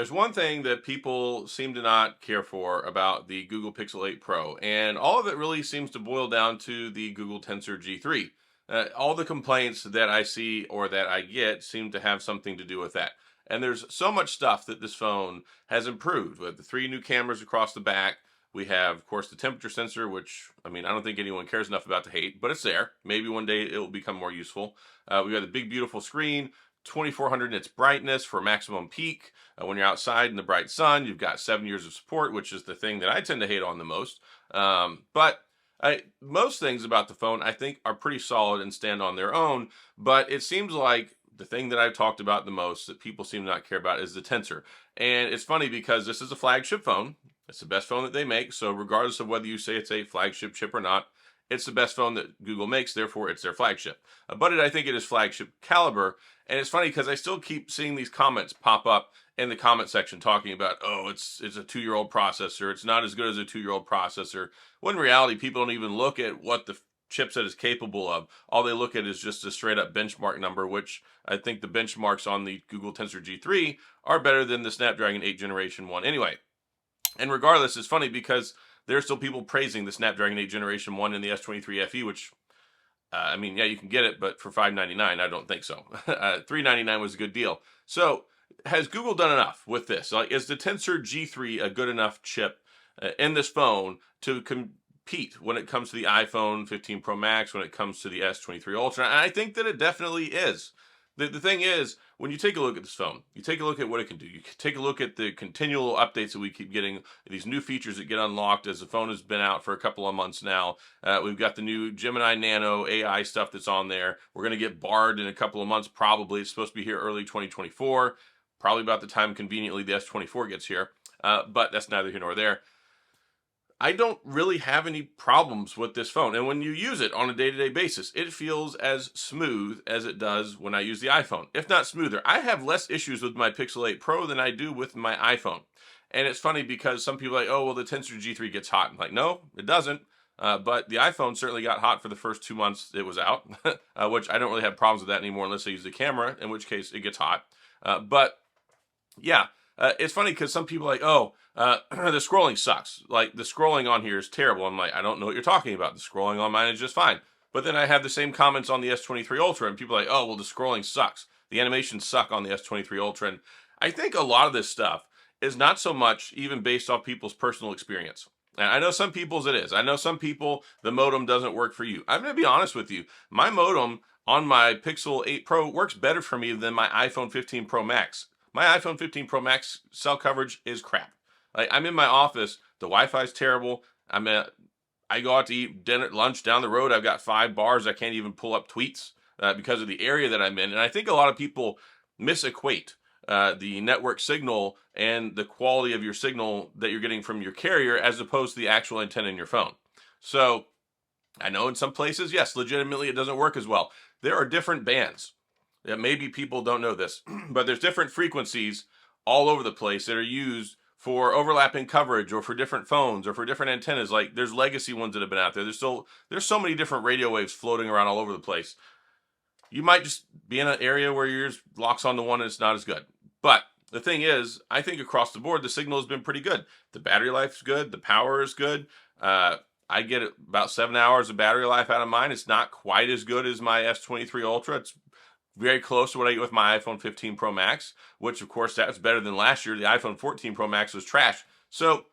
there's one thing that people seem to not care for about the Google Pixel 8 Pro, and all of it really seems to boil down to the Google Tensor G3. All the complaints that I see or that I get seem to have something to do with that. And there's so much stuff that this phone has improved with the three new cameras across the back. We have, of course, the temperature sensor, which, I mean, I don't think anyone cares enough about to hate, but it's there. Maybe one day it will become more useful. We got the big, beautiful screen, 2400 nits brightness for maximum peak. When you're outside in the bright sun, you've got 7 years of support, which is the thing that I tend to hate on the most. Most things about the phone I think are pretty solid and stand on their own, but it seems like the thing that I've talked about the most that people seem to not care about is the Tensor. And it's funny because this is a flagship phone. It's the best phone that they make. So regardless of whether you say it's a flagship chip or not, it's the best phone that Google makes. Therefore, it's their flagship. I think it is flagship caliber. And it's funny because I still keep seeing these comments pop up in the comment section talking about, oh, it's a 2-year-old processor. It's not as good as a 2-year-old processor. When in reality, people don't even look at what the chipset is capable of. All they look at is just a straight up benchmark number, which I think the benchmarks on the Google Tensor G3 are better than the Snapdragon 8 Generation 1 anyway. And regardless, it's funny because there are still people praising the Snapdragon 8 Generation 1 and the S23 FE, which, I mean, yeah, you can get it, but for $599, I don't think so. $399 was a good deal. So has Google done enough with this? Like, is the Tensor G3 a good enough chip in this phone to compete when it comes to the iPhone 15 Pro Max, when it comes to the S23 Ultra? And I think that it definitely is. The thing is, when you take a look at this phone, you take a look at what it can do. You take a look at the continual updates that we keep getting, these new features that get unlocked as the phone has been out for a couple of months now. We've got the new Gemini Nano AI stuff that's on there. We're going to get Bard in a couple of months, probably. It's supposed to be here early 2024, probably about the time conveniently the S24 gets here. But that's neither here nor there. I don't really have any problems with this phone. And when you use it on a day-to-day basis, it feels as smooth as it does when I use the iPhone, if not smoother. I have less issues with my Pixel 8 Pro than I do with my iPhone. And it's funny because some people are like, oh, well, the Tensor G3 gets hot. I'm like, no, it doesn't. But the iPhone certainly got hot for the first 2 months it was out, which I don't really have problems with that anymore unless I use the camera, in which case it gets hot. It's funny because some people are like, oh, the scrolling sucks. Like, the scrolling on here is terrible. I'm like, I don't know what you're talking about. The scrolling on mine is just fine. But then I have the same comments on the S23 Ultra, and people are like, oh, well, the scrolling sucks. The animations suck on the S23 Ultra. And I think a lot of this stuff is not so much even based off people's personal experience. And I know some people's it is. I know some people, the modem doesn't work for you. I'm going to be honest with you. My modem on my Pixel 8 Pro works better for me than my iPhone 15 Pro Max. My iPhone 15 Pro Max cell coverage is crap. Like, I'm in my office, the Wi-Fi is terrible. I go out to eat lunch down the road. I've got 5 bars. I can't even pull up tweets because of the area that I'm in. And I think a lot of people misequate the network signal and the quality of your signal that you're getting from your carrier as opposed to the actual antenna in your phone. So I know in some places, yes, legitimately it doesn't work as well. There are different bands. Maybe people don't know this, but there's different frequencies all over the place that are used for overlapping coverage or for different phones or for different antennas. Like, there's legacy ones that have been out there. There's so many different radio waves floating around all over the place. You might just be in an area where yours locks onto one and it's not as good. But the thing is, I think across the board, the signal has been pretty good. The battery life is good. The power is good. I get about 7 hours of battery life out of mine. It's not quite as good as my S23 Ultra. It's very close to what I get with my iPhone 15 Pro Max, which of course that's better than last year. The iPhone 14 Pro Max was trash. So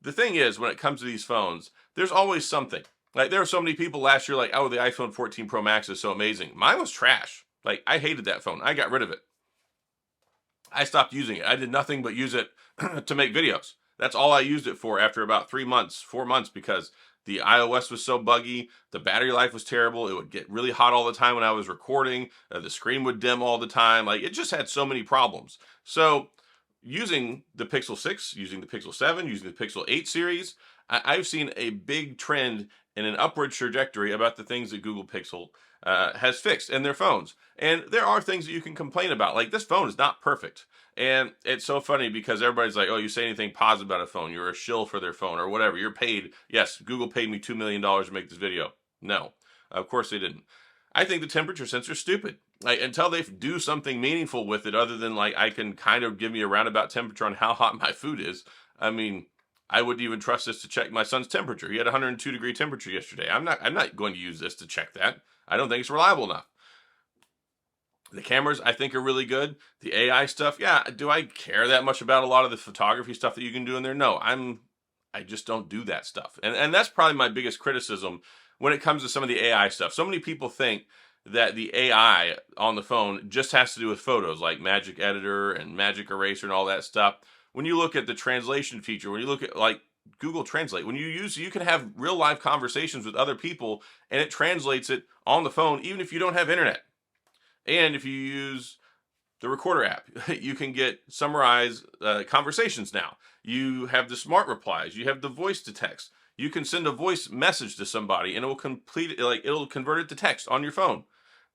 the thing is, when it comes to these phones, there's always something. Like, there were so many people last year like, oh, the iPhone 14 Pro Max is so amazing. Mine was trash. Like, I hated that phone. I got rid of it. I stopped using it. I did nothing but use it to make videos. That's all I used it for after about 4 months, because the iOS was so buggy, the battery life was terrible, it would get really hot all the time when I was recording, the screen would dim all the time, like, it just had so many problems. So using the Pixel 6, using the Pixel 7, using the Pixel 8 series, I've seen a big trend in an upward trajectory about the things that Google Pixel has fixed in their phones. And there are things that you can complain about. Like, this phone is not perfect. And it's so funny because everybody's like, oh, you say anything positive about a phone, you're a shill for their phone or whatever. You're paid. Yes, Google paid me $2 million to make this video. No, of course they didn't. I think the temperature sensor is stupid. Like until they do something meaningful with it, other than like I can kind of give me a roundabout temperature on how hot my food is. I mean, I wouldn't even trust this to check my son's temperature. He had 102-degree temperature yesterday. I'm not going to use this to check that. I don't think it's reliable enough. The cameras, I think, are really good. The AI stuff, yeah. Do I care that much about a lot of the photography stuff that you can do in there? No, I just don't do that stuff. And that's probably my biggest criticism when it comes to some of the AI stuff. So many people think that the AI on the phone just has to do with photos, like Magic Editor and Magic Eraser and all that stuff. When you look at the translation feature, when you look at like Google Translate, you can have real live conversations with other people and it translates it on the phone, even if you don't have internet. And if you use the Recorder app, you can get summarized conversations now. You have the smart replies. You have the voice to text. You can send a voice message to somebody and it will complete it, like it'll convert it to text on your phone.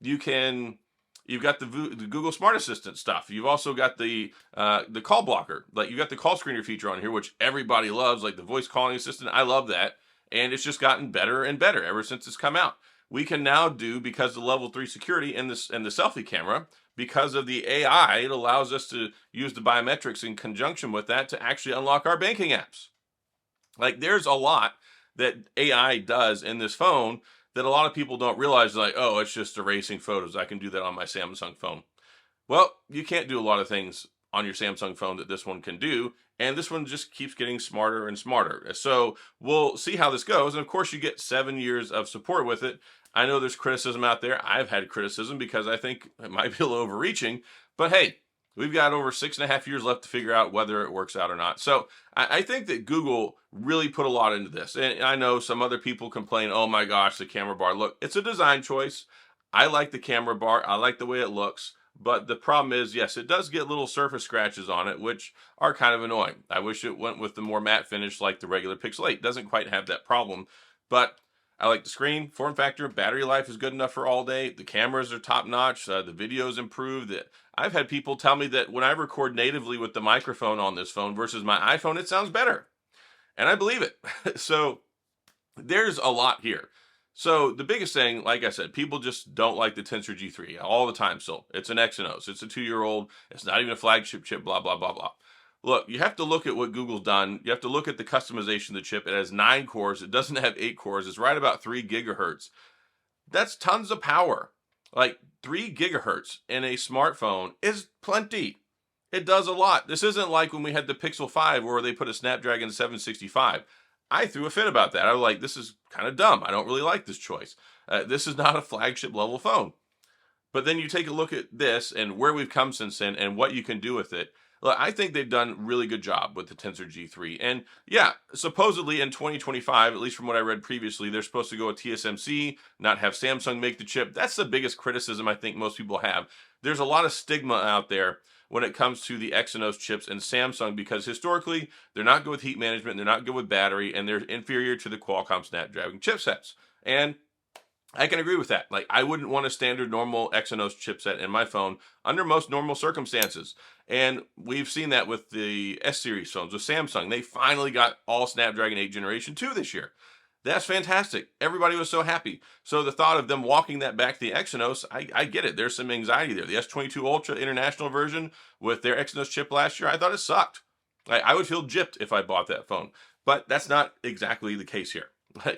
You've got the Google Smart Assistant stuff. You've also got the call blocker. Like you got the call screener feature on here, which everybody loves, like the voice calling assistant. I love that. And it's just gotten better and better ever since it's come out. We can now do, because of level 3 security and the selfie camera, because of the AI, it allows us to use the biometrics in conjunction with that to actually unlock our banking apps. Like there's a lot that AI does in this phone that a lot of people don't realize, like, oh, it's just erasing photos. I can do that on my Samsung phone. Well, you can't do a lot of things on your Samsung phone that this one can do, and this one just keeps getting smarter and smarter. So we'll see how this goes, and of course you get 7 years of support with it. I know there's criticism out there. I've had criticism because I think it might be a little overreaching, but hey, we've got over 6.5 years left to figure out whether it works out or not. So I think that Google really put a lot into this. And I know some other people complain, oh my gosh, the camera bar. Look, it's a design choice. I like the camera bar. I like the way it looks. But the problem is, yes, it does get little surface scratches on it, which are kind of annoying. I wish it went with the more matte finish like the regular Pixel 8. It doesn't quite have that problem. But I like the screen, form factor, battery life is good enough for all day. The cameras are top notch. The video's improved. I've had people tell me that when I record natively with the microphone on this phone versus my iPhone, it sounds better. And I believe it. So there's a lot here. So the biggest thing, like I said, people just don't like the Tensor G3 all the time still. It's an Exynos. It's a 2-year-old. It's not even a flagship chip, blah, blah, blah, blah. Look, you have to look at what Google's done. You have to look at the customization of the chip. It has 9 cores. It doesn't have 8 cores. It's right about 3 gigahertz. That's tons of power. Like 3 gigahertz in a smartphone is plenty. It does a lot. This isn't like when we had the Pixel 5 where they put a Snapdragon 765. I threw a fit about that. I was like, this is kind of dumb. I don't really like this choice. This is not a flagship level phone. But then you take a look at this and where we've come since then and what you can do with it. Look, I think they've done a really good job with the Tensor G3. And yeah, supposedly in 2025, at least from what I read previously, they're supposed to go with TSMC, not have Samsung make the chip. That's the biggest criticism I think most people have. There's a lot of stigma out there when it comes to the Exynos chips and Samsung because historically, they're not good with heat management, they're not good with battery, and they're inferior to the Qualcomm Snapdragon chipsets. And I can agree with that. Like, I wouldn't want a standard normal Exynos chipset in my phone under most normal circumstances. And we've seen that with the S-series phones, with Samsung. They finally got all Snapdragon 8 Generation 2 this year. That's fantastic. Everybody was so happy. So the thought of them walking that back to the Exynos, I get it. There's some anxiety there. The S22 Ultra international version with their Exynos chip last year, I thought it sucked. I would feel gypped if I bought that phone. But that's not exactly the case here.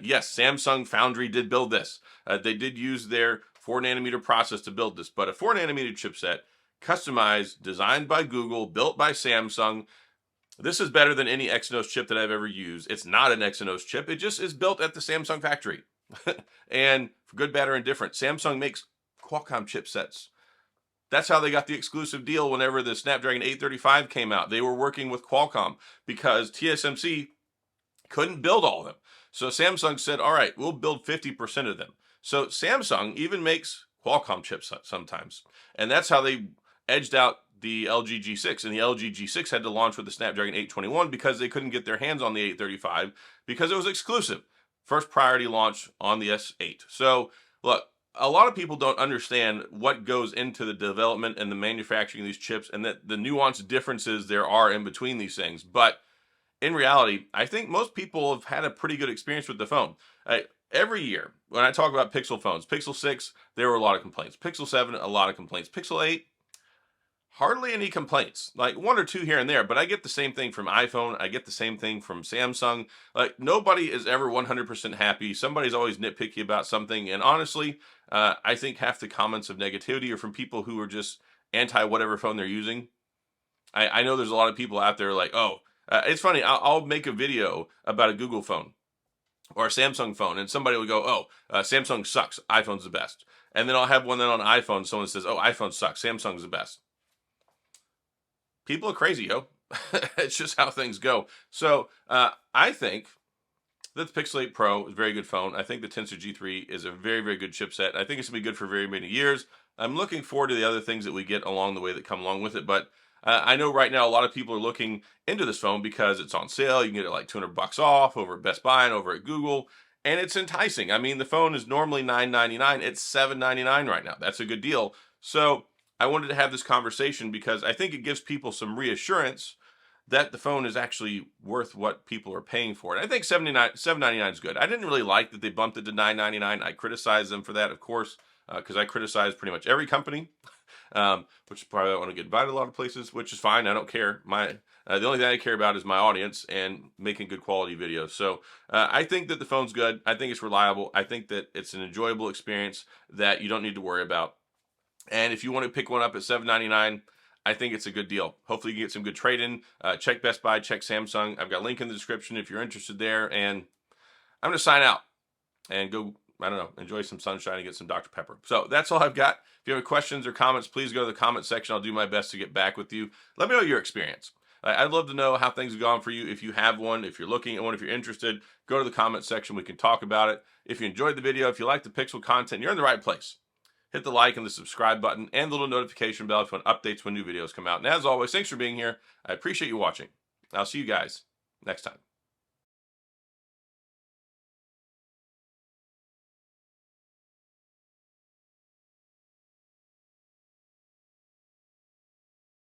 Yes, Samsung Foundry did build this. They did use their 4nm process to build this, but a 4nm chipset, customized, designed by Google, built by Samsung. This is better than any Exynos chip that I've ever used. It's not an Exynos chip. It just is built at the Samsung factory. And for good, bad, or indifferent, Samsung makes Qualcomm chipsets. That's how they got the exclusive deal whenever the Snapdragon 835 came out. They were working with Qualcomm because TSMC couldn't build all of them. So Samsung said, all right, we'll build 50% of them. So Samsung even makes Qualcomm chips sometimes. And that's how they edged out the LG G6. And the LG G6 had to launch with the Snapdragon 821 because they couldn't get their hands on the 835 because it was exclusive. First priority launch on the S8. So look, a lot of people don't understand what goes into the development and the manufacturing of these chips and that the nuanced differences there are in between these things. But in reality, I think most people have had a pretty good experience with the phone. Every year, when I talk about Pixel phones, Pixel 6, there were a lot of complaints. Pixel 7, a lot of complaints. Pixel 8, hardly any complaints, like one or two here and there, but I get the same thing from iPhone. I get the same thing from Samsung. Like, nobody is ever 100% happy. Somebody's always nitpicky about something. And honestly, I think half the comments of negativity are from people who are just anti whatever phone they're using. I know there's a lot of people out there like, oh, it's funny. I'll make a video about a Google phone or a Samsung phone, and somebody will go, oh, Samsung sucks. iPhone's the best. And then I'll have one then on iPhone. Someone says, oh, iPhone sucks. Samsung's the best. People are crazy, yo. It's just how things go. So I think that the Pixel 8 Pro is a very good phone. I think the Tensor G3 is a very, very good chipset. I think it's going to be good for very many years. I'm looking forward to the other things that we get along the way that come along with it. But I know right now a lot of people are looking into this phone because it's on sale. You can get it like $200 off over at Best Buy and over at Google. And it's enticing. I mean, the phone is normally $999. It's $799 right now. That's a good deal. So I wanted to have this conversation because I think it gives people some reassurance that the phone is actually worth what people are paying for it. I think $799 is good. I didn't really like that they bumped it to $999. I criticized them for that, of course, because I criticize pretty much every company, which is probably I want to get invited a lot of places, which is fine. I don't care. The only thing I care about is my audience and making good quality videos. So I think that the phone's good. I think it's reliable. I think that it's an enjoyable experience that you don't need to worry about. And if you want to pick one up at $799, I think it's a good deal. Hopefully you can get some good trade-in. Check Best Buy, check Samsung. I've got a link in the description if you're interested there. And I'm going to sign out and go, I don't know, enjoy some sunshine and get some Dr. Pepper. So that's all I've got. If you have questions or comments, please go to the comment section. I'll do my best to get back with you. Let me know your experience. I'd love to know how things have gone for you. If you have one, if you're looking at one, if you're interested, go to the comment section. We can talk about it. If you enjoyed the video, if you like the Pixel content, you're in the right place. Hit the like and the subscribe button and the little notification bell if you want updates when new videos come out. And as always, thanks for being here. I appreciate you watching. I'll see you guys next time.